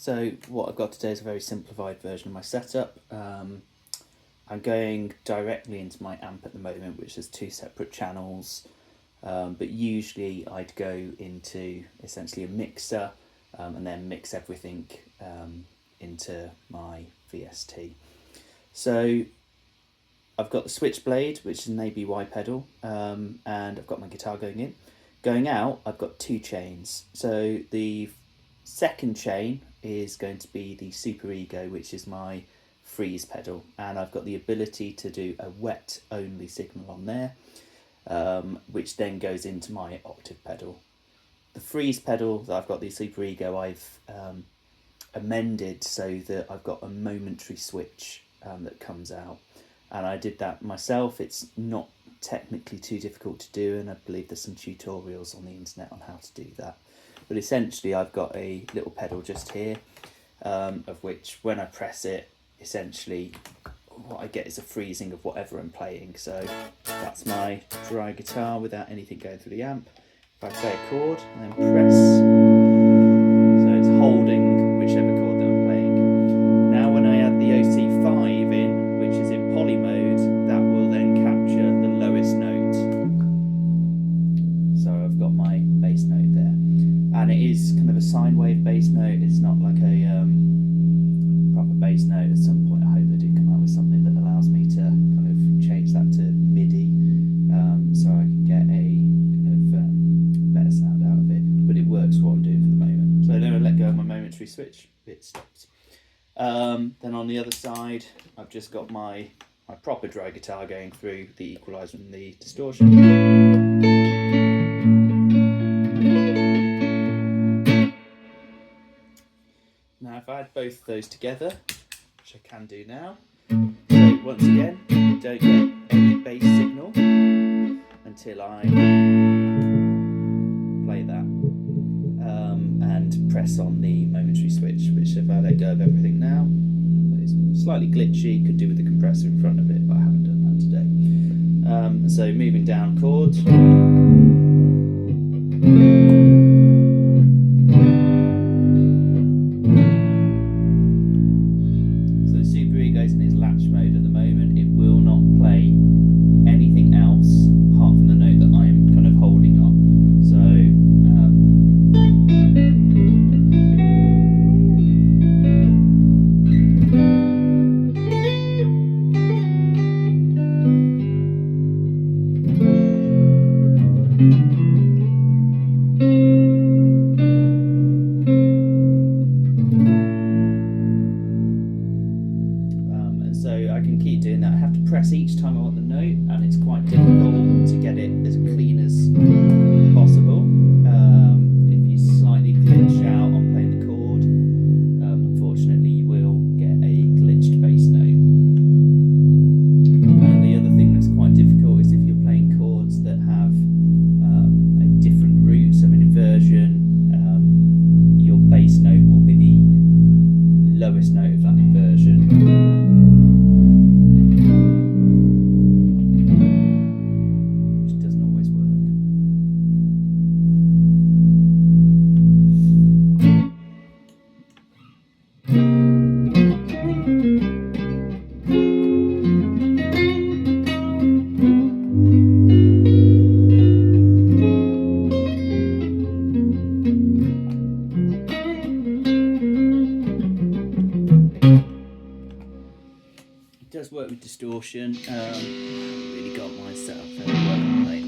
So what I've got today is a very simplified version of my setup. I'm going directly into my amp at the moment, which has two separate channels, but usually I'd go into essentially a mixer and then mix everything into my VST. So I've got the switchblade, which is an ABY pedal, and I've got my guitar going in. Going out, I've got two chains. So the second chain is going to be the Super Ego, which is my freeze pedal, and I've got the ability to do a wet only signal on there, which then goes into my octave pedal. The freeze pedal that I've got, the Super Ego, I've amended so that I've got a momentary switch that comes out, and I did that myself. It's not technically too difficult to do, and I believe there's some tutorials on the internet on how to do that. But essentially I've got a little pedal just here, of which when I press it, essentially what I get is a freezing of whatever I'm playing. So that's my dry guitar without anything going through the amp. If I play a chord and then press, so it's holding whichever chord that I'm playing. Now when I add the OC5 in, which is in poly mode, that will then capture the lowest note. So I've got my bass note there. And it is kind of a sine wave bass note. It's not like a proper bass note. At some point I hope they do come out with something that allows me to kind of change that to MIDI, so I can get a kind of better sound out of it. But it works for what I'm doing for the moment. So then I let go of my momentary switch, it stops. Then on the other side I've just got my proper dry guitar going through the equaliser and the distortion. Now if I add both of those together, which I can do now, so once again, you don't get any bass signal until I play that and press on the momentary switch, which if I let go of everything now, it's slightly glitchy, could do with the compressor in front of it, but I haven't done that today. So moving down chords. So I can keep doing that. I have to press each time I want the note, and it's quite difficult to get it as clean as possible. If you slightly glitch out on playing the chord, unfortunately you will get a glitched bass note. And the other thing that's quite difficult is if you're playing chords that have a different root, so an inversion, your bass note will be the lowest note of that inversion. It does work with distortion. I haven't really got my setup very well in late.